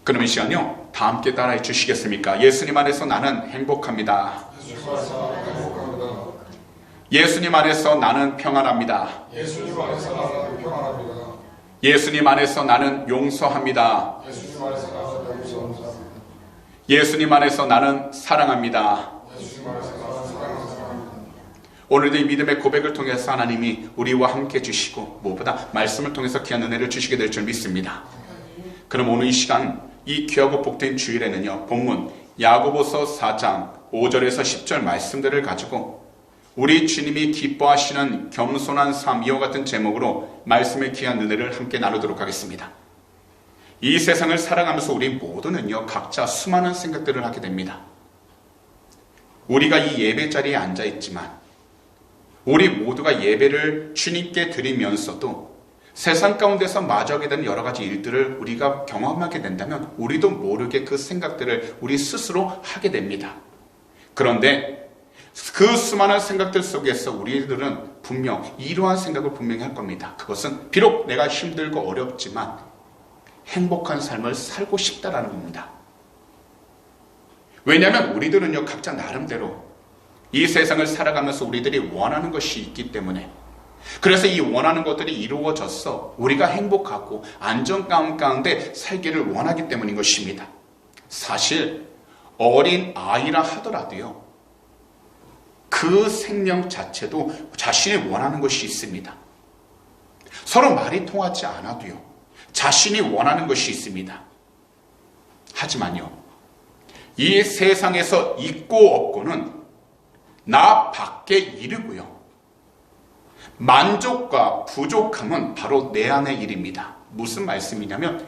그럼 이 시간요, 다 함께 따라해 주시겠습니까? 예수님 안에서 나는 행복합니다. 예수님 안에서 나는 평안합니다. 예수님 안에서 나는 평안합니다. 예수님 안에서 나는 용서합니다. 예수님 안에서 나는 용서합니다. 예수님 안에서 나는 사랑합니다. 예수님 안에서 나는 사랑합니다. 오늘도 이 믿음의 고백을 통해서 하나님이 우리와 함께 해주시고 무엇보다 말씀을 통해서 귀한 은혜를 주시게 될 줄 믿습니다. 그럼 오늘 이 시간 이 귀하고 복된 주일에는요, 본문 야고보서 4장 5절에서 10절 말씀들을 가지고 우리 주님이 기뻐하시는 겸손한 삶, 이와 같은 제목으로 말씀의 귀한 은혜를 함께 나누도록 하겠습니다. 이 세상을 살아가면서 우리 모두는요, 각자 수많은 생각들을 하게 됩니다. 우리가 이 예배 자리에 앉아 있지만 우리 모두가 예배를 주님께 드리면서도 세상 가운데서 마주하게 되는 여러 가지 일들을 우리가 경험하게 된다면 우리도 모르게 그 생각들을 우리 스스로 하게 됩니다. 그런데 그 수많은 생각들 속에서 우리들은 분명 이러한 생각을 분명히 할 겁니다. 그것은 비록 내가 힘들고 어렵지만 행복한 삶을 살고 싶다라는 겁니다. 왜냐하면 우리들은요, 각자 나름대로 이 세상을 살아가면서 우리들이 원하는 것이 있기 때문에, 그래서 이 원하는 것들이 이루어져서 우리가 행복하고 안정감 가운데 살기를 원하기 때문인 것입니다. 사실 어린 아이라 하더라도요, 그 생명 자체도 자신이 원하는 것이 있습니다. 서로 말이 통하지 않아도요, 자신이 원하는 것이 있습니다. 하지만요, 이 세상에서 있고 없고는 나 밖에 이르고요, 만족과 부족함은 바로 내 안의 일입니다. 무슨 말씀이냐면,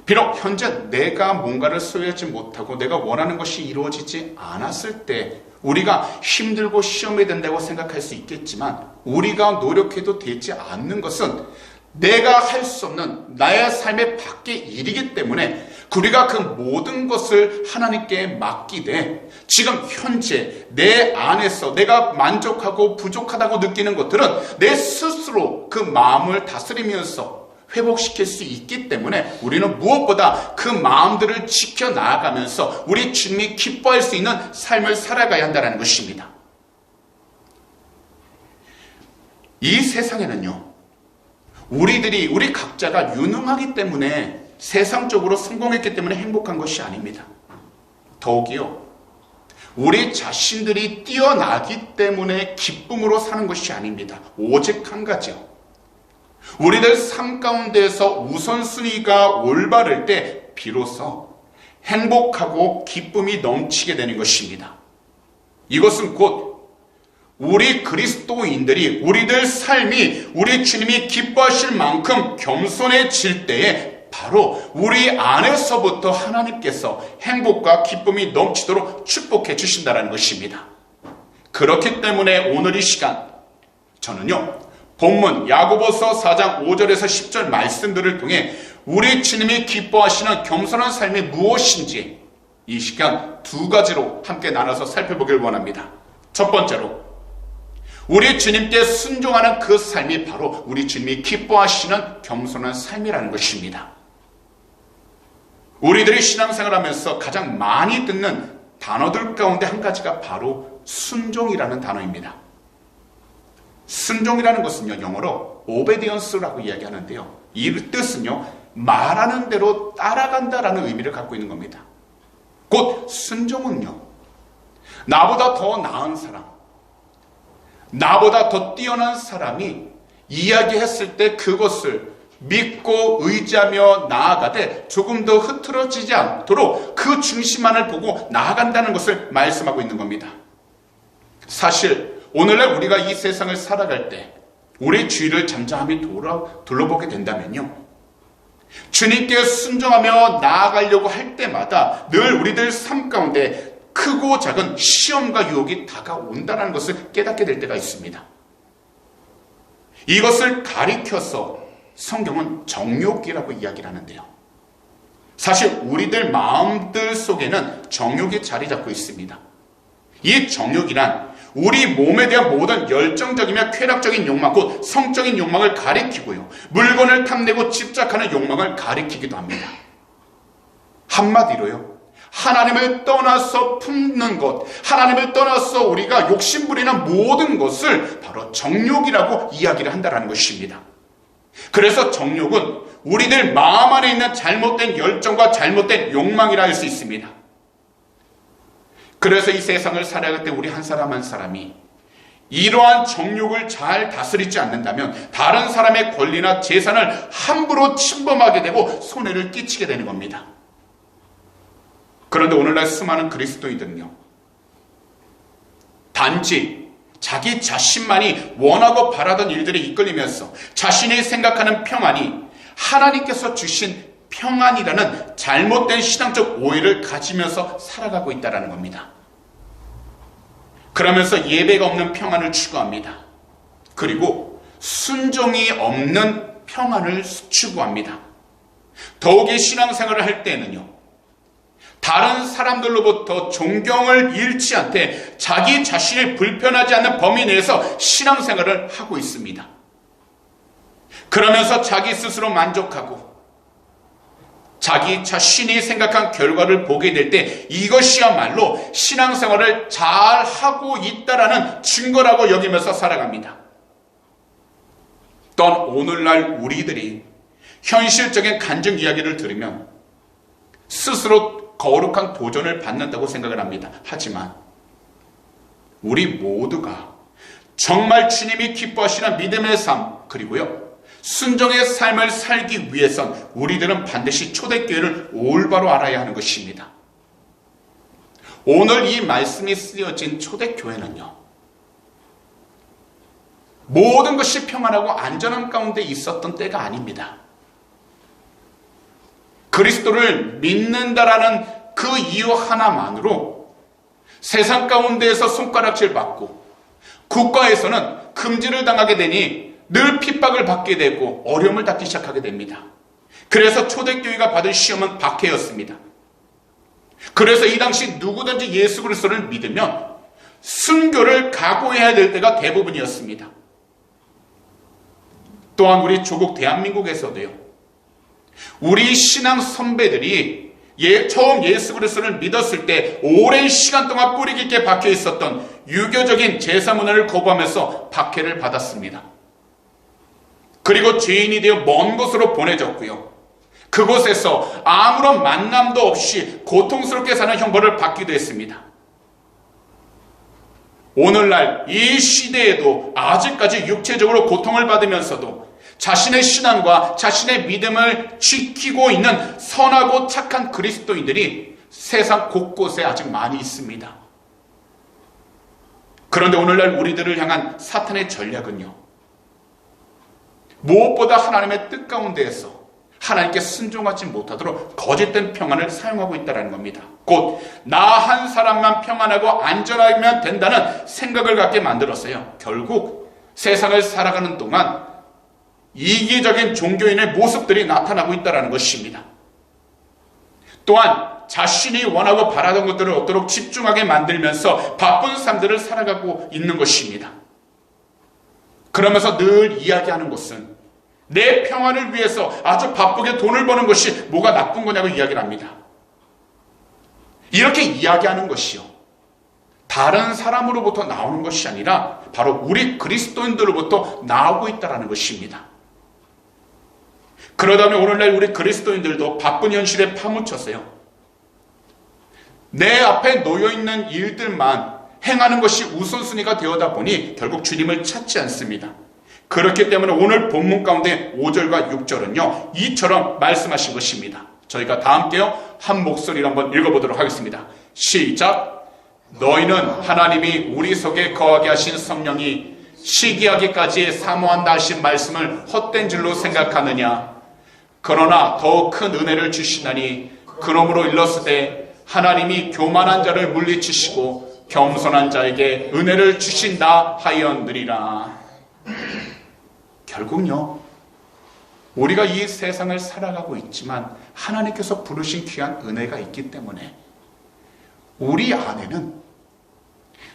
비록 현재 내가 뭔가를 소유하지 못하고 내가 원하는 것이 이루어지지 않았을 때 우리가 힘들고 시험이 된다고 생각할 수 있겠지만, 우리가 노력해도 되지 않는 것은 내가 할 수 없는 나의 삶의 밖의 일이기 때문에 우리가 그 모든 것을 하나님께 맡기되, 지금 현재 내 안에서 내가 만족하고 부족하다고 느끼는 것들은 내 스스로 그 마음을 다스리면서 회복시킬 수 있기 때문에 우리는 무엇보다 그 마음들을 지켜나가면서 우리 주님이 기뻐할 수 있는 삶을 살아가야 한다는 것입니다. 이 세상에는요, 우리 각자가 유능하기 때문에, 세상적으로 성공했기 때문에 행복한 것이 아닙니다. 더욱이요, 우리 자신들이 뛰어나기 때문에 기쁨으로 사는 것이 아닙니다. 오직 한 가지요, 우리들 삶 가운데에서 우선순위가 올바를 때 비로소 행복하고 기쁨이 넘치게 되는 것입니다. 이것은 곧 우리 그리스도인들이 우리들 삶이 우리 주님이 기뻐하실 만큼 겸손해질 때에 바로 우리 안에서부터 하나님께서 행복과 기쁨이 넘치도록 축복해 주신다는 것입니다. 그렇기 때문에 오늘 이 시간 저는요, 본문 야고보서 4장 5절에서 10절 말씀들을 통해 우리 주님이 기뻐하시는 겸손한 삶이 무엇인지 이 시간 두 가지로 함께 나눠서 살펴보길 원합니다. 첫 번째로, 우리 주님께 순종하는 그 삶이 바로 우리 주님이 기뻐하시는 겸손한 삶이라는 것입니다. 우리들이 신앙생활하면서 가장 많이 듣는 단어들 가운데 한 가지가 바로 순종이라는 단어입니다. 순종이라는 것은요, 영어로 obedience라고 이야기하는데요, 이 뜻은요, 말하는 대로 따라간다라는 의미를 갖고 있는 겁니다. 곧 순종은요, 나보다 더 나은 사람, 나보다 더 뛰어난 사람이 이야기했을 때 그것을 믿고 의지하며 나아가되 조금 더 흐트러지지 않도록 그 중심만을 보고 나아간다는 것을 말씀하고 있는 겁니다. 사실 오늘날 우리가 이 세상을 살아갈 때 우리 주위를 잠잠히 둘러보게 된다면요, 주님께 순종하며 나아가려고 할 때마다 늘 우리들 삶 가운데 크고 작은 시험과 유혹이 다가온다는 것을 깨닫게 될 때가 있습니다. 이것을 가리켜서 성경은 정욕이라고 이야기를 하는데요, 사실 우리들 마음들 속에는 정욕이 자리 잡고 있습니다. 이 정욕이란 우리 몸에 대한 모든 열정적이며 쾌락적인 욕망, 곧 성적인 욕망을 가리키고요, 물건을 탐내고 집착하는 욕망을 가리키기도 합니다. 한마디로요, 하나님을 떠나서 품는 것, 하나님을 떠나서 우리가 욕심부리는 모든 것을 바로 정욕이라고 이야기를 한다는 것입니다. 그래서 정욕은 우리들 마음 안에 있는 잘못된 열정과 잘못된 욕망이라 할 수 있습니다. 그래서 이 세상을 살아갈 때 우리 한 사람 한 사람이 이러한 정욕을 잘 다스리지 않는다면 다른 사람의 권리나 재산을 함부로 침범하게 되고 손해를 끼치게 되는 겁니다. 그런데 오늘날 수많은 그리스도인들은요, 단지 자기 자신만이 원하고 바라던 일들에 이끌리면서 자신이 생각하는 평안이 하나님께서 주신 평안이라는 잘못된 신앙적 오해를 가지면서 살아가고 있다는 겁니다. 그러면서 예배가 없는 평안을 추구합니다. 그리고 순종이 없는 평안을 추구합니다. 더욱이 신앙생활을 할 때는요, 다른 사람들로부터 존경을 잃지 않되 자기 자신이 불편하지 않는 범위 내에서 신앙생활을 하고 있습니다. 그러면서 자기 스스로 만족하고 자기 자신이 생각한 결과를 보게 될 때 이것이야말로 신앙생활을 잘하고 있다라는 증거라고 여기면서 살아갑니다. 또한 오늘날 우리들이 현실적인 간증 이야기를 들으면 스스로 거룩한 도전을 받는다고 생각을 합니다. 하지만 우리 모두가 정말 주님이 기뻐하시는 믿음의 삶, 그리고요, 순종의 삶을 살기 위해선 우리들은 반드시 초대교회를 올바로 알아야 하는 것입니다. 오늘 이 말씀이 쓰여진 초대교회는요, 모든 것이 평안하고 안전한 가운데 있었던 때가 아닙니다. 그리스도를 믿는다라는 그 이유 하나만으로 세상 가운데에서 손가락질 받고 국가에서는 금지를 당하게 되니 늘 핍박을 받게 되고 어려움을 받기 시작하게 됩니다. 그래서 초대교회가 받은 시험은 박해였습니다. 그래서 이 당시 누구든지 예수 그리스도를 믿으면 순교를 각오해야 될 때가 대부분이었습니다. 또한 우리 조국 대한민국에서도요, 우리 신앙 선배들이 처음 예수 그리스도를 믿었을 때 오랜 시간 동안 뿌리 깊게 박혀 있었던 유교적인 제사문화를 거부하면서 박해를 받았습니다. 그리고 죄인이 되어 먼 곳으로 보내졌고요, 그곳에서 아무런 만남도 없이 고통스럽게 사는 형벌을 받기도 했습니다. 오늘날 이 시대에도 아직까지 육체적으로 고통을 받으면서도 자신의 신앙과 자신의 믿음을 지키고 있는 선하고 착한 그리스도인들이 세상 곳곳에 아직 많이 있습니다. 그런데 오늘날 우리들을 향한 사탄의 전략은요, 무엇보다 하나님의 뜻 가운데에서 하나님께 순종하지 못하도록 거짓된 평안을 사용하고 있다는 겁니다. 곧 나 한 사람만 평안하고 안전하면 된다는 생각을 갖게 만들었어요. 결국 세상을 살아가는 동안 이기적인 종교인의 모습들이 나타나고 있다는 것입니다. 또한 자신이 원하고 바라던 것들을 얻도록 집중하게 만들면서 바쁜 삶들을 살아가고 있는 것입니다. 그러면서 늘 이야기하는 것은 내 평안을 위해서 아주 바쁘게 돈을 버는 것이 뭐가 나쁜 거냐고 이야기를 합니다. 이렇게 이야기하는 것이요, 다른 사람으로부터 나오는 것이 아니라 바로 우리 그리스도인들로부터 나오고 있다는 것입니다. 그러다면 오늘날 우리 그리스도인들도 바쁜 현실에 파묻혀서요, 내 앞에 놓여있는 일들만 행하는 것이 우선순위가 되어다 보니 결국 주님을 찾지 않습니다. 그렇기 때문에 오늘 본문 가운데 5절과 6절은요, 이처럼 말씀하신 것입니다. 저희가 다 함께요, 한 목소리로 한번 읽어보도록 하겠습니다. 시작. 너희는 하나님이 우리 속에 거하게 하신 성령이 시기하기까지 사모한다 하신 말씀을 헛된 줄로 생각하느냐? 그러나 더욱 큰 은혜를 주시나니 그러므로 일렀을 때 하나님이 교만한 자를 물리치시고 겸손한 자에게 은혜를 주신다 하였느니라. 결국요, 우리가 이 세상을 살아가고 있지만 하나님께서 부르신 귀한 은혜가 있기 때문에 우리 안에는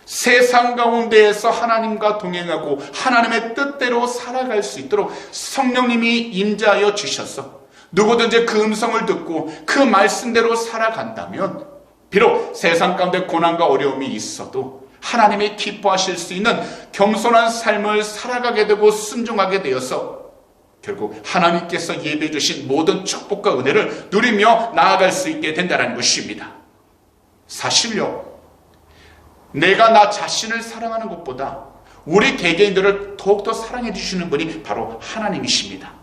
세상 가운데에서 하나님과 동행하고 하나님의 뜻대로 살아갈 수 있도록 성령님이 임재하여 주셔서 누구든지 그 음성을 듣고 그 말씀대로 살아간다면 비록 세상 가운데 고난과 어려움이 있어도 하나님이 기뻐하실 수 있는 겸손한 삶을 살아가게 되고 순종하게 되어서 결국 하나님께서 예배해 주신 모든 축복과 은혜를 누리며 나아갈 수 있게 된다는 것입니다. 사실요, 내가 나 자신을 사랑하는 것보다 우리 개개인들을 더욱더 사랑해 주시는 분이 바로 하나님이십니다.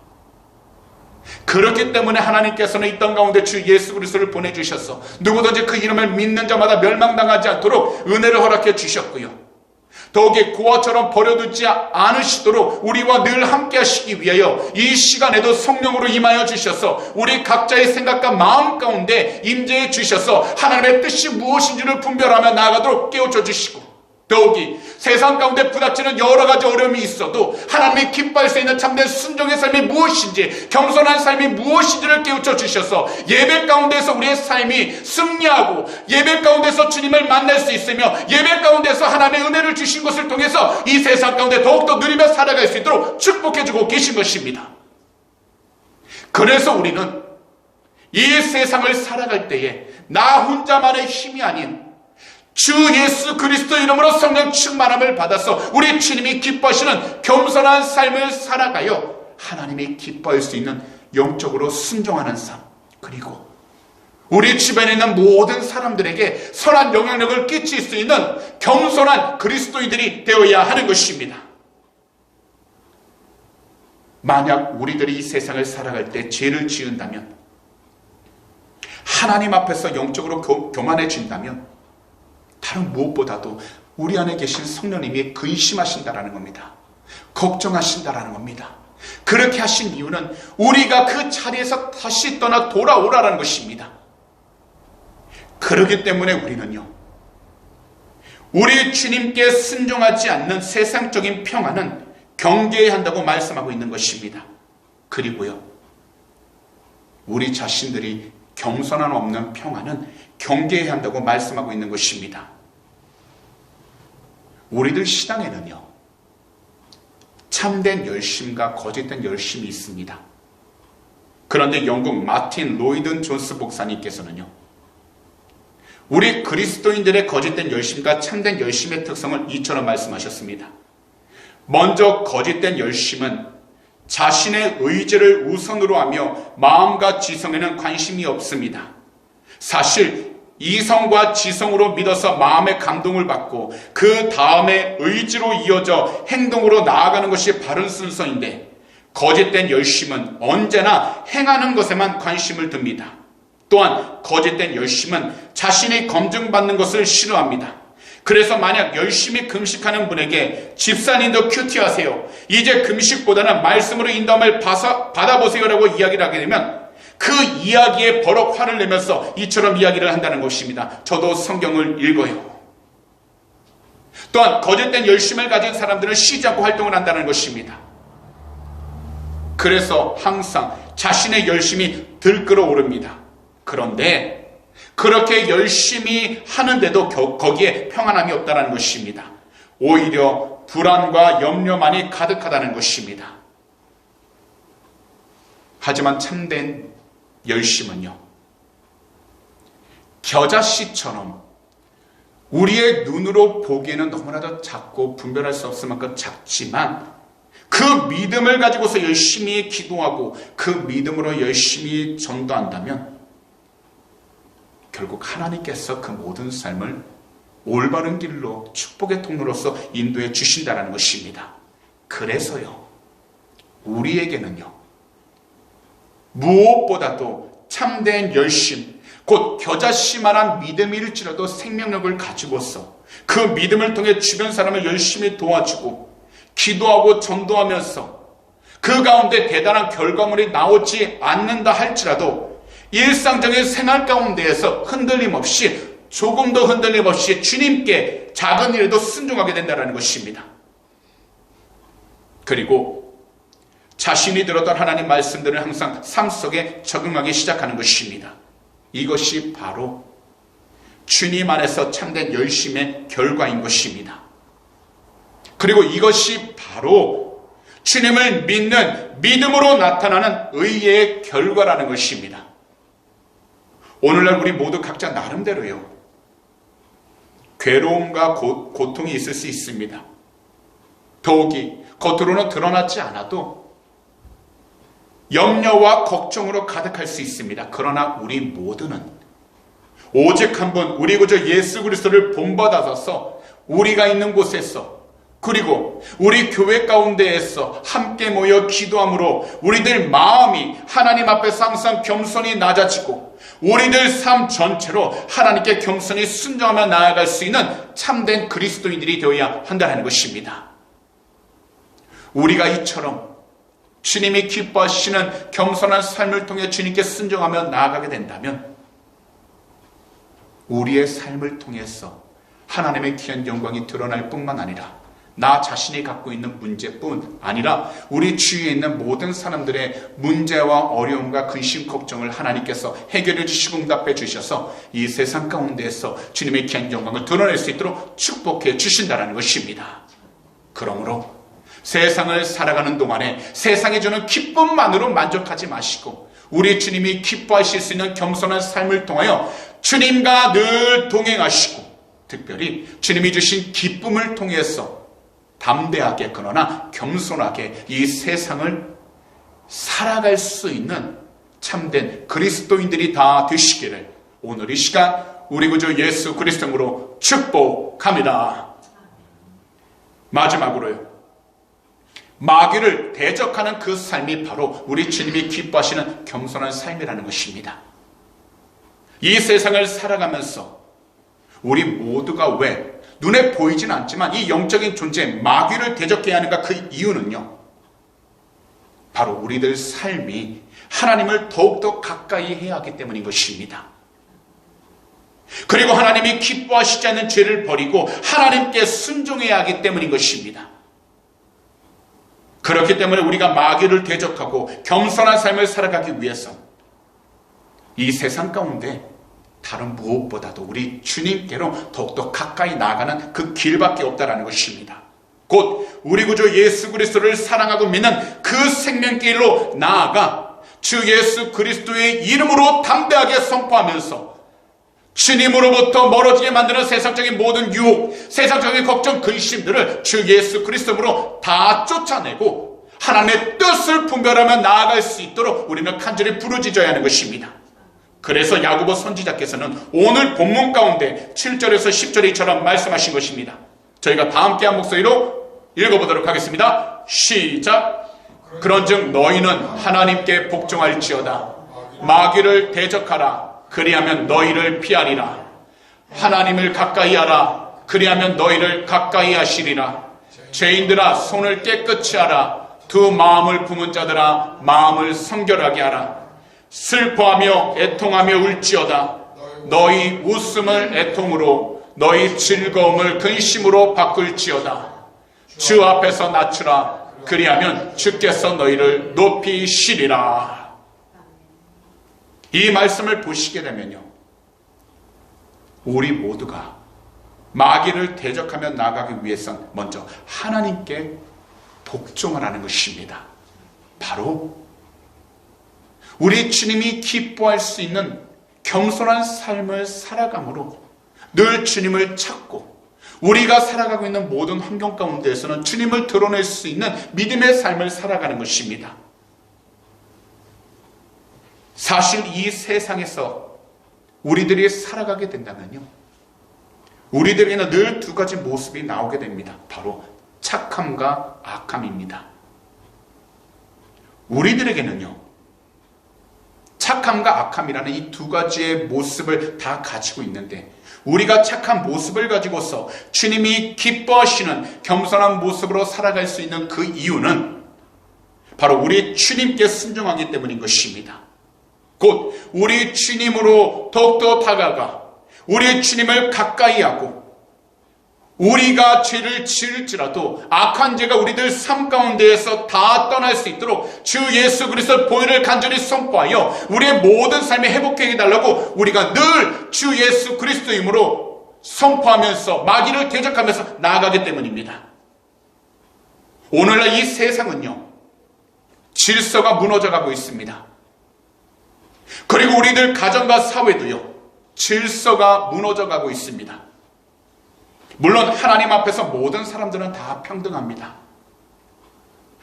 그렇기 때문에 하나님께서는 이 땅 가운데 주 예수 그리스도를 보내주셔서 누구든지 그 이름을 믿는 자마다 멸망당하지 않도록 은혜를 허락해 주셨고요, 더욱이 고아처럼 버려두지 않으시도록 우리와 늘 함께 하시기 위하여 이 시간에도 성령으로 임하여 주셔서 우리 각자의 생각과 마음 가운데 임재해 주셔서 하나님의 뜻이 무엇인지를 분별하며 나아가도록 깨우쳐 주시고, 더욱이 세상 가운데 부닥치는 여러 가지 어려움이 있어도 하나님이 기뻐할 수 있는 참된 순종의 삶이 무엇인지, 겸손한 삶이 무엇인지를 깨우쳐 주셔서 예배 가운데서 우리의 삶이 승리하고 예배 가운데서 주님을 만날 수 있으며 예배 가운데서 하나님의 은혜를 주신 것을 통해서 이 세상 가운데 더욱더 누리며 살아갈 수 있도록 축복해주고 계신 것입니다. 그래서 우리는 이 세상을 살아갈 때에 나 혼자만의 힘이 아닌 주 예수 그리스도 이름으로 성령 충만함을 받아서 우리 주님이 기뻐하시는 겸손한 삶을 살아가요 하나님이 기뻐할 수 있는 영적으로 순종하는 삶, 그리고 우리 주변에 있는 모든 사람들에게 선한 영향력을 끼칠 수 있는 겸손한 그리스도인들이 되어야 하는 것입니다. 만약 우리들이 이 세상을 살아갈 때 죄를 지은다면, 하나님 앞에서 영적으로 교만해진다면 다른 무엇보다도 우리 안에 계신 성령님이 근심하신다라는 겁니다. 걱정하신다라는 겁니다. 그렇게 하신 이유는 우리가 그 자리에서 다시 떠나 돌아오라는 것입니다. 그렇기 때문에 우리는요, 우리 주님께 순종하지 않는 세상적인 평안은 경계해야 한다고 말씀하고 있는 것입니다. 그리고요, 우리 자신들이 겸손함 없는 평안은 경계해야 한다고 말씀하고 있는 것입니다. 우리들 신앙에는요, 참된 열심과 거짓된 열심이 있습니다. 그런데 영국 마틴 로이든 존스 목사님께서는요, 우리 그리스도인들의 거짓된 열심과 참된 열심의 특성을 이처럼 말씀하셨습니다. 먼저 거짓된 열심은 자신의 의지를 우선으로 하며 마음과 지성에는 관심이 없습니다. 사실 이성과 지성으로 믿어서 마음의 감동을 받고 그 다음에 의지로 이어져 행동으로 나아가는 것이 바른 순서인데, 거짓된 열심은 언제나 행하는 것에만 관심을 듭니다. 또한 거짓된 열심은 자신이 검증받는 것을 싫어합니다. 그래서 만약 열심히 금식하는 분에게 집사님도 큐티하세요, 이제 금식보다는 말씀으로 인도함을 받아보세요라고 이야기를 하게 되면 그 이야기에 버럭 화를 내면서 이처럼 이야기를 한다는 것입니다. 저도 성경을 읽어요. 또한 거짓된 열심을 가진 사람들은 쉬지 않고 활동을 한다는 것입니다. 그래서 항상 자신의 열심이 들끓어오릅니다. 그런데 그렇게 열심히 하는데도 거기에 평안함이 없다는 것입니다. 오히려 불안과 염려만이 가득하다는 것입니다. 하지만 참된 열심은요, 겨자씨처럼 우리의 눈으로 보기에는 너무나도 작고 분별할 수 없을 만큼 작지만 그 믿음을 가지고서 열심히 기도하고 그 믿음으로 열심히 전도한다면 결국 하나님께서 그 모든 삶을 올바른 길로 축복의 통로로서 인도해 주신다는 것입니다. 그래서요, 우리에게는요, 무엇보다도 참된 열심, 곧 겨자씨만한 믿음일지라도 생명력을 가지고서 그 믿음을 통해 주변 사람을 열심히 도와주고 기도하고 전도하면서 그 가운데 대단한 결과물이 나오지 않는다 할지라도 일상적인 생활 가운데에서 흔들림 없이, 조금도 흔들림 없이 주님께 작은 일에도 순종하게 된다는 것입니다. 그리고 자신이 들었던 하나님 말씀들을 항상 삶 속에 적용하기 시작하는 것입니다. 이것이 바로 주님 안에서 참된 열심의 결과인 것입니다. 그리고 이것이 바로 주님을 믿는 믿음으로 나타나는 의의 결과라는 것입니다. 오늘날 우리 모두 각자 나름대로요, 괴로움과 고통이 있을 수 있습니다. 더욱이 겉으로는 드러나지 않아도 염려와 걱정으로 가득할 수 있습니다. 그러나 우리 모두는 오직 한 분 우리 구주 예수 그리스도를 본받아서 우리가 있는 곳에서, 그리고 우리 교회 가운데에서 함께 모여 기도함으로 우리들 마음이 하나님 앞에서 항상 겸손히 낮아지고 우리들 삶 전체로 하나님께 겸손히 순종하며 나아갈 수 있는 참된 그리스도인들이 되어야 한다는 것입니다. 우리가 이처럼 주님이 기뻐하시는 겸손한 삶을 통해 주님께 순종하며 나아가게 된다면 우리의 삶을 통해서 하나님의 귀한 영광이 드러날 뿐만 아니라 나 자신이 갖고 있는 문제뿐 아니라 우리 주위에 있는 모든 사람들의 문제와 어려움과 근심 걱정을 하나님께서 해결해 주시고 응답해 주셔서 이 세상 가운데에서 주님의 귀한 영광을 드러낼 수 있도록 축복해 주신다는 것입니다. 그러므로 세상을 살아가는 동안에 세상이 주는 기쁨만으로 만족하지 마시고 우리 주님이 기뻐하실 수 있는 겸손한 삶을 통하여 주님과 늘 동행하시고 특별히 주님이 주신 기쁨을 통해서 담대하게 그러나 겸손하게 이 세상을 살아갈 수 있는 참된 그리스도인들이 다 되시기를 오늘 이 시간 우리 구주 예수 그리스도로 축복합니다. 마지막으로요, 마귀를 대적하는 그 삶이 바로 우리 주님이 기뻐하시는 겸손한 삶이라는 것입니다. 이 세상을 살아가면서 우리 모두가 왜 눈에 보이진 않지만 이 영적인 존재 마귀를 대적해야 하는가? 그 이유는요, 바로 우리들 삶이 하나님을 더욱더 가까이 해야 하기 때문인 것입니다. 그리고 하나님이 기뻐하시지 않는 죄를 버리고 하나님께 순종해야 하기 때문인 것입니다. 그렇기 때문에 우리가 마귀를 대적하고 겸손한 삶을 살아가기 위해서 이 세상 가운데 다른 무엇보다도 우리 주님께로 더욱더 가까이 나아가는 그 길밖에 없다라는 것입니다. 곧 우리 구주 예수 그리스도를 사랑하고 믿는 그 생명길로 나아가 주 예수 그리스도의 이름으로 담대하게 선포하면서 주님으로부터 멀어지게 만드는 세상적인 모든 유혹, 세상적인 걱정, 근심들을 주 예수 그리스도로 다 쫓아내고 하나님의 뜻을 분별하며 나아갈 수 있도록 우리는 간절히 부르짖어야 하는 것입니다. 그래서 야고보 선지자께서는 오늘 본문 가운데 7절에서 10절에 이처럼 말씀하신 것입니다. 저희가 다 함께 한 목소리로 읽어보도록 하겠습니다. 시작. 그런즉 너희는 하나님께 복종할지어다. 마귀를 대적하라. 그리하면 너희를 피하리라. 하나님을 가까이 하라. 그리하면 너희를 가까이 하시리라. 죄인들아 손을 깨끗이 하라. 두 마음을 품은 자들아 마음을 성결하게 하라. 슬퍼하며 애통하며 울지어다. 너희 웃음을 애통으로 너희 즐거움을 근심으로 바꿀지어다. 주 앞에서 낮추라. 그리하면 주께서 너희를 높이시리라. 이 말씀을 보시게 되면요, 우리 모두가 마귀를 대적하며 나아가기 위해선 먼저 하나님께 복종을 하는 것입니다. 바로 우리 주님이 기뻐할 수 있는 겸손한 삶을 살아감으로 늘 주님을 찾고 우리가 살아가고 있는 모든 환경 가운데에서는 주님을 드러낼 수 있는 믿음의 삶을 살아가는 것입니다. 사실 이 세상에서 우리들이 살아가게 된다면요, 우리들에게는 늘 두 가지 모습이 나오게 됩니다. 바로 착함과 악함입니다. 우리들에게는요, 착함과 악함이라는 이 두 가지의 모습을 다 가지고 있는데 우리가 착한 모습을 가지고서 주님이 기뻐하시는 겸손한 모습으로 살아갈 수 있는 그 이유는 바로 우리 주님께 순종하기 때문인 것입니다. 곧 우리 주님으로 더욱더 다가가 우리 주님을 가까이 하고 우리가 죄를 지을지라도 악한 죄가 우리들 삶 가운데에서 다 떠날 수 있도록 주 예수 그리스도의 보혈을 간절히 선포하여 우리의 모든 삶에 회복해 달라고 우리가 늘 주 예수 그리스도임으로 선포하면서 마귀를 대적하면서 나아가기 때문입니다. 오늘날 이 세상은요, 질서가 무너져가고 있습니다. 그리고 우리들 가정과 사회도요, 질서가 무너져가고 있습니다. 물론 하나님 앞에서 모든 사람들은 다 평등합니다.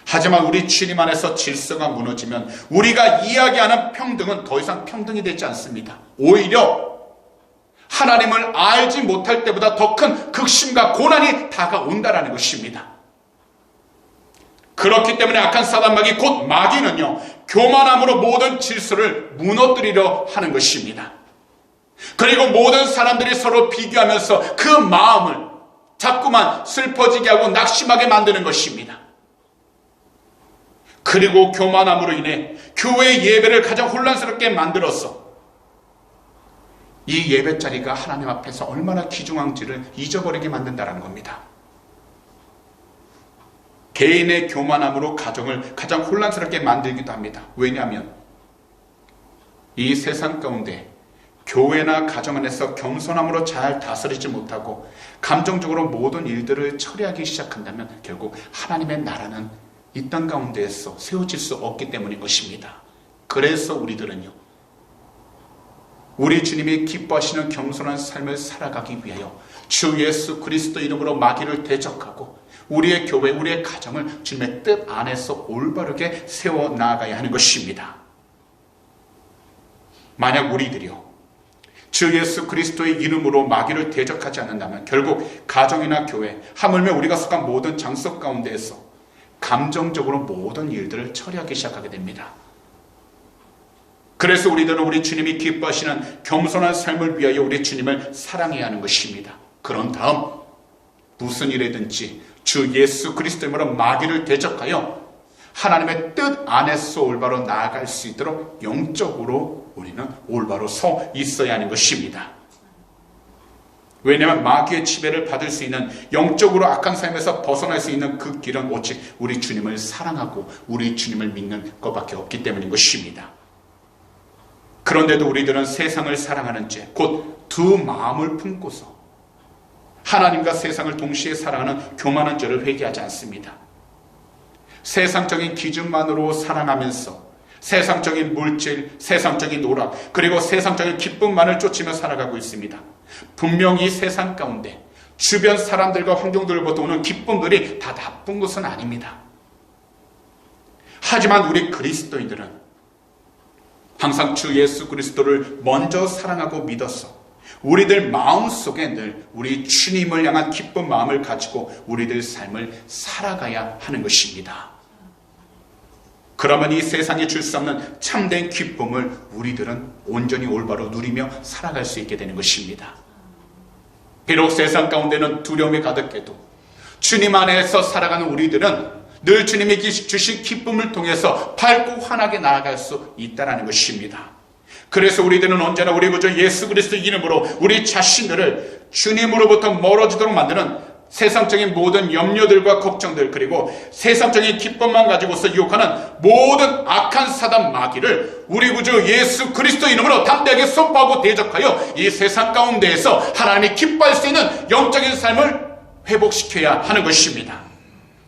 하지만 우리 주님 안에서 질서가 무너지면 우리가 이야기하는 평등은 더 이상 평등이 되지 않습니다. 오히려 하나님을 알지 못할 때보다 더 큰 극심과 고난이 다가온다라는 것입니다. 그렇기 때문에 악한 사단마귀 곧 마귀는요, 교만함으로 모든 질서를 무너뜨리려 하는 것입니다. 그리고 모든 사람들이 서로 비교하면서 그 마음을 자꾸만 슬퍼지게 하고 낙심하게 만드는 것입니다. 그리고 교만함으로 인해 교회의 예배를 가장 혼란스럽게 만들어서 이 예배 자리가 하나님 앞에서 얼마나 귀중한지를 잊어버리게 만든다는 겁니다. 개인의 교만함으로 가정을 가장 혼란스럽게 만들기도 합니다. 왜냐하면 이 세상 가운데 교회나 가정 안에서 겸손함으로 잘 다스리지 못하고 감정적으로 모든 일들을 처리하기 시작한다면 결국 하나님의 나라는 이 땅 가운데에서 세워질 수 없기 때문인 것입니다. 그래서 우리들은요, 우리 주님이 기뻐하시는 겸손한 삶을 살아가기 위하여 주 예수 그리스도 이름으로 마귀를 대적하고 우리의 교회, 우리의 가정을 주님의 뜻 안에서 올바르게 세워나가야 하는 것입니다. 만약 우리들이요, 주 예수 그리스도의 이름으로 마귀를 대적하지 않는다면 결국 가정이나 교회, 하물며 우리가 속한 모든 장소 가운데에서 감정적으로 모든 일들을 처리하기 시작하게 됩니다. 그래서 우리들은 우리 주님이 기뻐하시는 겸손한 삶을 위하여 우리 주님을 사랑해야 하는 것입니다. 그런 다음 무슨 일이든지 주 예수 그리스도 이름으로 마귀를 대적하여 하나님의 뜻 안에서 올바로 나아갈 수 있도록 영적으로 우리는 올바로 서 있어야 하는 것입니다. 왜냐하면 마귀의 지배를 받을 수 있는, 영적으로 악한 삶에서 벗어날 수 있는 그 길은 오직 우리 주님을 사랑하고 우리 주님을 믿는 것밖에 없기 때문인 것입니다. 그런데도 우리들은 세상을 사랑하는 죄, 곧 두 마음을 품고서 하나님과 세상을 동시에 사랑하는 교만한 죄를 회개하지 않습니다. 세상적인 기준만으로 사랑하면서 세상적인 물질, 세상적인 오락, 그리고 세상적인 기쁨만을 쫓으며 살아가고 있습니다. 분명히 세상 가운데 주변 사람들과 환경들로부터 오는 기쁨들이 다 나쁜 것은 아닙니다. 하지만 우리 그리스도인들은 항상 주 예수 그리스도를 먼저 사랑하고 믿어서 우리들 마음속에 늘 우리 주님을 향한 기쁜 마음을 가지고 우리들 삶을 살아가야 하는 것입니다. 그러면 이 세상이 줄 수 없는 참된 기쁨을 우리들은 온전히 올바로 누리며 살아갈 수 있게 되는 것입니다. 비록 세상 가운데는 두려움이 가득해도 주님 안에서 살아가는 우리들은 늘 주님이 주신 기쁨을 통해서 밝고 환하게 나아갈 수 있다는 것입니다. 그래서 우리들은 언제나 우리 구주 예수 그리스도 이름으로 우리 자신들을 주님으로부터 멀어지도록 만드는 세상적인 모든 염려들과 걱정들, 그리고 세상적인 기쁨만 가지고서 유혹하는 모든 악한 사단 마귀를 우리 구주 예수 그리스도 이름으로 담대하게 선포하고 대적하여 이 세상 가운데에서 하나님이 기뻐할 수 있는 영적인 삶을 회복시켜야 하는 것입니다.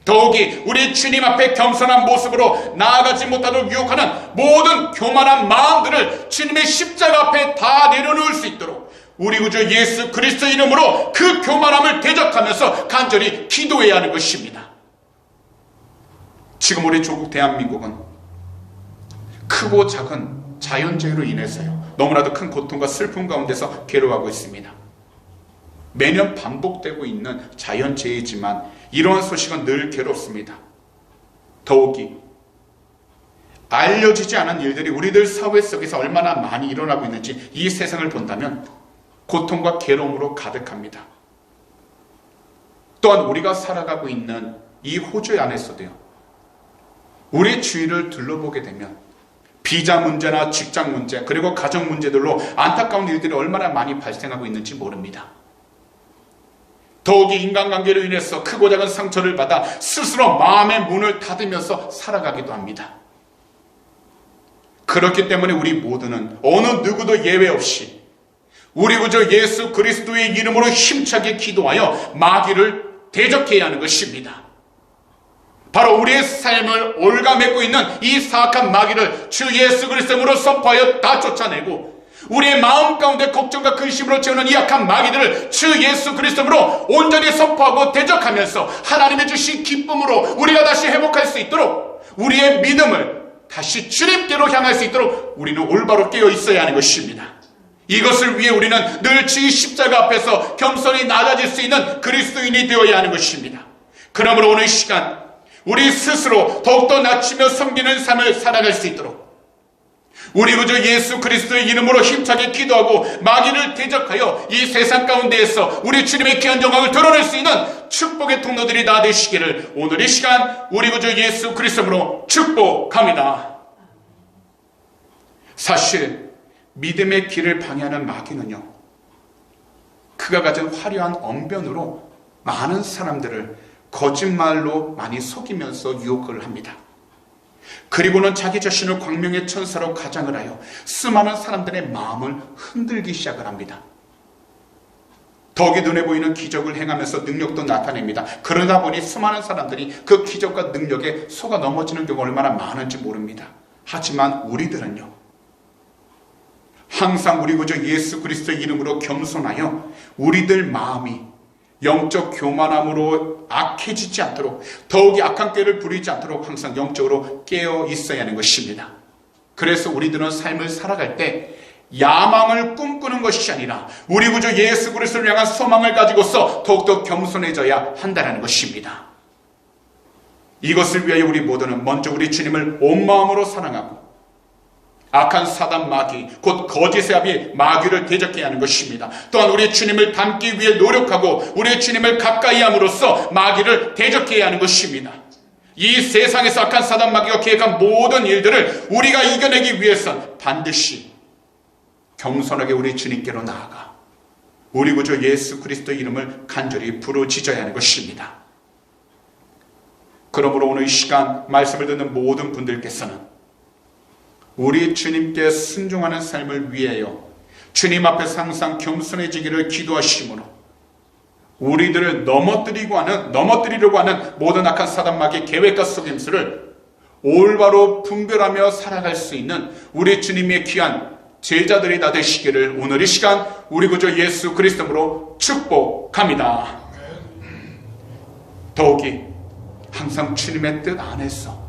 더욱이 우리 주님 앞에 겸손한 모습으로 나아가지 못하도록 유혹하는 모든 교만한 마음들을 주님의 십자가 앞에 다 내려놓을 수 있도록 우리 구주 예수 그리스도 이름으로 그 교만함을 대적하면서 간절히 기도해야 하는 것입니다. 지금 우리 조국 대한민국은 크고 작은 자연재해로 인해서요, 너무나도 큰 고통과 슬픔 가운데서 괴로워하고 있습니다. 매년 반복되고 있는 자연재해이지만 이러한 소식은 늘 괴롭습니다. 더욱이 알려지지 않은 일들이 우리들 사회 속에서 얼마나 많이 일어나고 있는지 이 세상을 본다면 고통과 괴로움으로 가득합니다. 또한 우리가 살아가고 있는 이 호주 안에서도요, 우리 주위를 둘러보게 되면 비자 문제나 직장 문제, 그리고 가정 문제들로 안타까운 일들이 얼마나 많이 발생하고 있는지 모릅니다. 더욱이 인간관계로 인해서 크고 작은 상처를 받아 스스로 마음의 문을 닫으면서 살아가기도 합니다. 그렇기 때문에 우리 모두는 어느 누구도 예외 없이 우리 구주 예수 그리스도의 이름으로 힘차게 기도하여 마귀를 대적해야 하는 것입니다. 바로 우리의 삶을 올가매고 있는 이 사악한 마귀를 주 예수 그리스도로 선포하여 다 쫓아내고, 우리의 마음 가운데 걱정과 근심으로 채우는 이 악한 마귀들을 주 예수 그리스도로 온전히 선포하고 대적하면서 하나님의 주신 기쁨으로 우리가 다시 회복할 수 있도록, 우리의 믿음을 다시 주님께로 향할 수 있도록 우리는 올바로 깨어 있어야 하는 것입니다. 이것을 위해 우리는 늘 주의 십자가 앞에서 겸손히 낮아질 수 있는 그리스도인이 되어야 하는 것입니다. 그러므로 오늘 시간 우리 스스로 더욱더 낮추며 섬기는 삶을 살아갈 수 있도록 우리 구주 예수 그리스도의 이름으로 힘차게 기도하고 마귀를 대적하여 이 세상 가운데에서 우리 주님의 귀한 영광을 드러낼 수 있는 축복의 통로들이 다 되시기를 오늘 이 시간 우리 구주 예수 그리스도로 축복합니다. 사실 믿음의 길을 방해하는 마귀는요, 그가 가진 화려한 언변으로 많은 사람들을 거짓말로 많이 속이면서 유혹을 합니다. 그리고는 자기 자신을 광명의 천사로 가장을 하여 수많은 사람들의 마음을 흔들기 시작을 합니다. 더욱이 눈에 보이는 기적을 행하면서 능력도 나타냅니다. 그러다 보니 수많은 사람들이 그 기적과 능력에 속아 넘어지는 경우가 얼마나 많은지 모릅니다. 하지만 우리들은요, 항상 우리 구주 예수 그리스도의 이름으로 겸손하여 우리들 마음이 영적 교만함으로 악해지지 않도록, 더욱이 악한 꾀를 부리지 않도록 항상 영적으로 깨어 있어야 하는 것입니다. 그래서 우리들은 삶을 살아갈 때 야망을 꿈꾸는 것이 아니라 우리 구주 예수 그리스도를 향한 소망을 가지고서 더욱더 겸손해져야 한다는 것입니다. 이것을 위하여 우리 모두는 먼저 우리 주님을 온 마음으로 사랑하고 악한 사단 마귀, 곧 거짓의 아비 마귀를 대적해야 하는 것입니다. 또한 우리 주님을 닮기 위해 노력하고 우리 주님을 가까이 함으로써 마귀를 대적해야 하는 것입니다. 이 세상에서 악한 사단 마귀가 계획한 모든 일들을 우리가 이겨내기 위해선 반드시 겸손하게 우리 주님께로 나아가 우리 구주 예수 그리스도의 이름을 간절히 부르짖어야 하는 것입니다. 그러므로 오늘 이 시간 말씀을 듣는 모든 분들께서는 우리 주님께 순종하는 삶을 위하여 주님 앞에서 항상 겸손해지기를 기도하심으로 우리들을 넘어뜨리려고 하는 모든 악한 사단 마귀의 계획과 속임수를 올바로 분별하며 살아갈 수 있는 우리 주님의 귀한 제자들이 다 되시기를 오늘 이 시간 우리 구주 예수 그리스도로 축복합니다. 더욱이 항상 주님의 뜻 안에서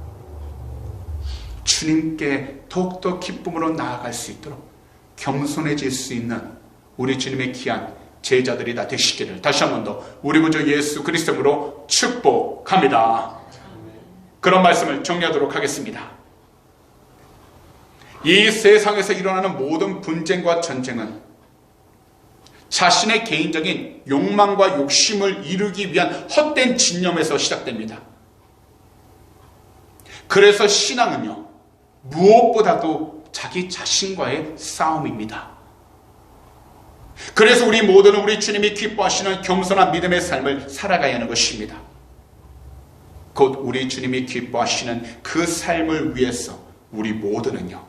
주님께 더욱더 기쁨으로 나아갈 수 있도록 겸손해질 수 있는 우리 주님의 귀한 제자들이 다 되시기를 다시 한 번 더 우리 구주 예수 그리스도로 축복합니다. 그런 말씀을 정리하도록 하겠습니다. 이 세상에서 일어나는 모든 분쟁과 전쟁은 자신의 개인적인 욕망과 욕심을 이루기 위한 헛된 진념에서 시작됩니다. 그래서 신앙은요, 무엇보다도 자기 자신과의 싸움입니다. 그래서 우리 모두는 우리 주님이 기뻐하시는 겸손한 믿음의 삶을 살아가야 하는 것입니다. 곧 우리 주님이 기뻐하시는 그 삶을 위해서 우리 모두는요,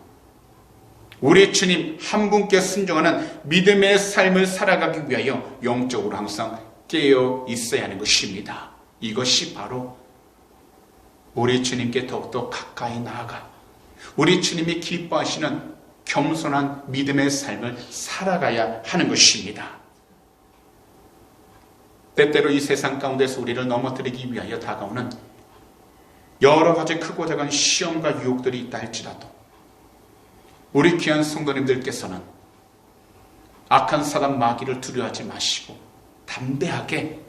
우리 주님 한 분께 순종하는 믿음의 삶을 살아가기 위하여 영적으로 항상 깨어 있어야 하는 것입니다. 이것이 바로 우리 주님께 더욱더 가까이 나아가 우리 주님이 기뻐하시는 겸손한 믿음의 삶을 살아가야 하는 것입니다. 때때로 이 세상 가운데서 우리를 넘어뜨리기 위하여 다가오는 여러 가지 크고 작은 시험과 유혹들이 있다 할지라도 우리 귀한 성도님들께서는 악한 사단 마귀를 두려워하지 마시고 담대하게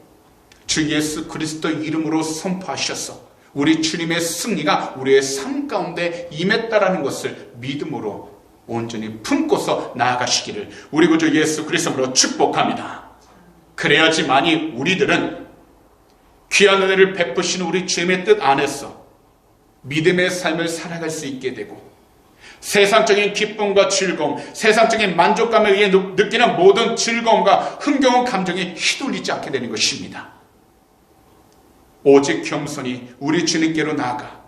주 예수 그리스도 이름으로 선포하셔서 우리 주님의 승리가 우리의 삶 가운데 임했다라는 것을 믿음으로 온전히 품고서 나아가시기를 우리 구주 예수 그리스도로 축복합니다. 그래야지만이 우리들은 귀한 은혜를 베푸시는 우리 주님의 뜻 안에서 믿음의 삶을 살아갈 수 있게 되고 세상적인 기쁨과 즐거움, 세상적인 만족감에 의해 느끼는 모든 즐거움과 흥겨운 감정에 휘둘리지 않게 되는 것입니다. 오직 겸손히 우리 주님께로 나아가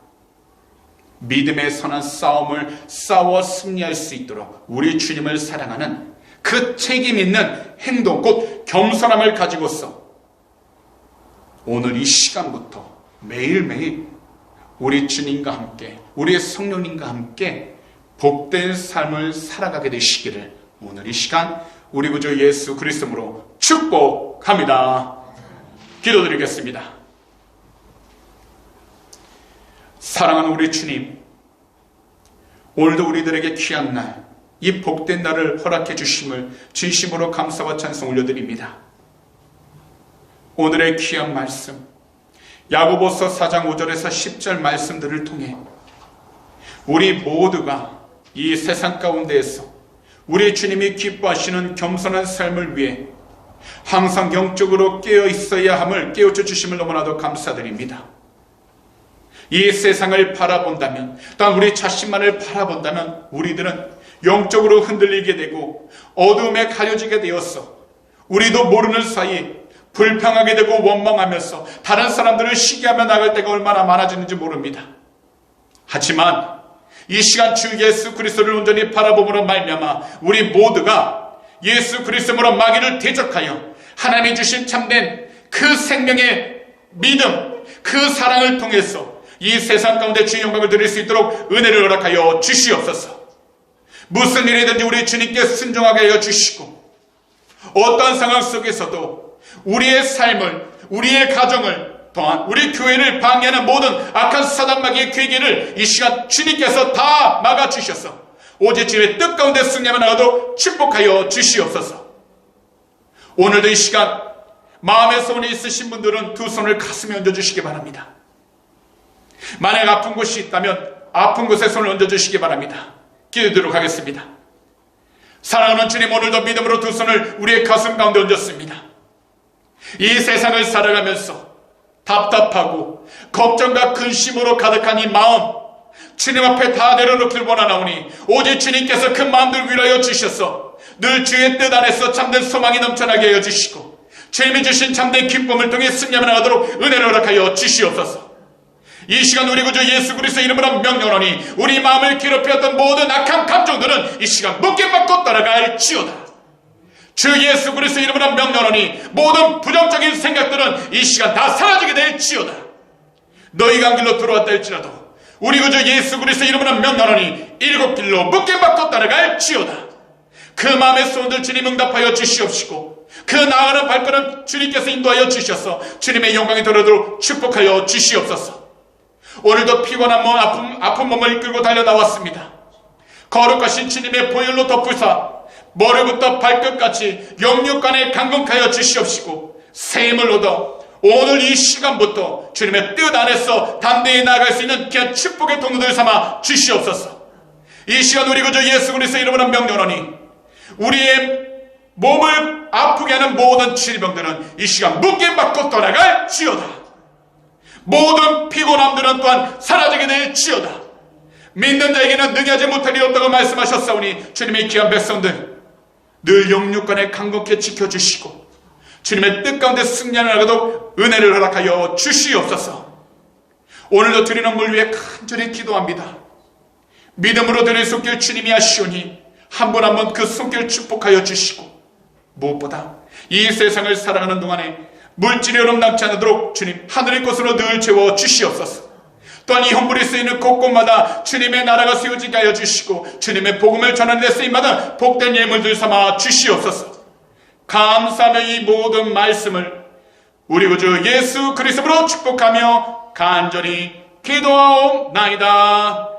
믿음의 선한 싸움을 싸워 승리할 수 있도록 우리 주님을 사랑하는 그 책임 있는 행동, 곧 겸손함을 가지고서 오늘 이 시간부터 매일매일 우리 주님과 함께, 우리의 성령님과 함께 복된 삶을 살아가게 되시기를 오늘 이 시간 우리 구주 예수 그리스도로 축복합니다. 기도드리겠습니다. 사랑하는 우리 주님, 오늘도 우리들에게 귀한 날, 이 복된 날을 허락해 주심을 진심으로 감사와 찬송 올려드립니다. 오늘의 귀한 말씀, 야고보서 4장 5절에서 10절 말씀들을 통해 우리 모두가 이 세상 가운데에서 우리 주님이 기뻐하시는 겸손한 삶을 위해 항상 영적으로 깨어 있어야 함을 깨우쳐 주심을 너무나도 감사드립니다. 이 세상을 바라본다면, 또한 우리 자신만을 바라본다면 우리들은 영적으로 흔들리게 되고 어두움에 가려지게 되어서 우리도 모르는 사이 불평하게 되고 원망하면서 다른 사람들을 시기하며 나갈 때가 얼마나 많아지는지 모릅니다. 하지만 이 시간 주 예수 그리스도를 온전히 바라봄으로 말미암아 우리 모두가 예수 그리스도로 마귀를 대적하여 하나님이 주신 참된 그 생명의 믿음, 그 사랑을 통해서 이 세상 가운데 주의 영광을 드릴 수 있도록 은혜를 허락하여 주시옵소서. 무슨 일이든지 우리 주님께 순종하게 하여 주시고 어떤 상황 속에서도 우리의 삶을, 우리의 가정을, 또한 우리 교회를 방해하는 모든 악한 사단 마귀의 괴계를 이 시간 주님께서 다 막아주셔서 오직 주의 뜻 가운데 승리하며 나가도 축복하여 주시옵소서. 오늘도 이 시간 마음의 소원이 있으신 분들은 두 손을 가슴에 얹어주시기 바랍니다. 만약 아픈 곳이 있다면 아픈 곳에 손을 얹어주시기 바랍니다. 기도드리도록 하겠습니다. 사랑하는 주님, 오늘도 믿음으로 두 손을 우리의 가슴 가운데 얹었습니다. 이 세상을 살아가면서 답답하고 걱정과 근심으로 가득한 이 마음, 주님 앞에 다 내려놓기를 원하나오니 오직 주님께서 그 마음들 위로하여 주셔서 늘 주의 뜻 안에서 참된 소망이 넘쳐나게 하여 주시고 주님이 주신 참된 기쁨을 통해 승리하며 나가도록 은혜를 허락하여 주시옵소서. 이 시간 우리 구주 예수 그리스도 이름으로 명령하니 우리 마음을 괴롭혔던 모든 악한 감정들은 이 시간 묶임받고 떠나갈지어다. 주 예수 그리스도 이름으로 명령하니 모든 부정적인 생각들은 이 시간 다 사라지게 될지어다. 너희가 한 길로 들어왔다 할지라도 우리 구주 예수 그리스도 이름으로 명령하니 일곱 길로 묶임받고 따라갈지어다. 그 마음의 소원들 주님 응답하여 주시옵시고 그 나아가는 발걸음 주님께서 인도하여 주셔서 주님의 영광이 돌아도록 축복하여 주시옵소서. 오늘도 피곤한 몸, 아픈 몸을 이끌고 달려 나왔습니다. 거룩하신 주님의 보혈로 덮으사 머리부터 발끝까지 영육간에 강건하여 주시옵시고 새 힘을 얻어 오늘 이 시간부터 주님의 뜻 안에서 담대히 나아갈 수 있는 귀한 축복의 통로들 삼아 주시옵소서. 이 시간 우리 구주 예수 그리스도 이름으로 명령하니 우리의 몸을 아프게 하는 모든 질병들은 이 시간 묶임받고 떠나갈지어다. 모든 피곤함들은 또한 사라지게 될지어다. 믿는 자에게는 능하지 못할 일 없다고 말씀하셨사오니 주님의 귀한 백성들 늘 영육간에 강건케 지켜주시고 주님의 뜻 가운데 승리하는 나가도 은혜를 허락하여 주시옵소서. 오늘도 드리는 물 위에 간절히 기도합니다. 믿음으로 드릴 손길 주님이 하시오니 한 분 한 분 그 손길 축복하여 주시고 무엇보다 이 세상을 살아가는 동안에 물질이 어렵지 않도록 주님 하늘의 것으로 늘 채워 주시옵소서. 또한 이 헌물이 쓰이는 곳곳마다 주님의 나라가 세워지게 하여 주시고 주님의 복음을 전하는 데 쓰임마다 복된 예물들 삼아 주시옵소서. 감사하며 이 모든 말씀을 우리 구주 예수 그리스도로 축복하며 간절히 기도하옵나이다.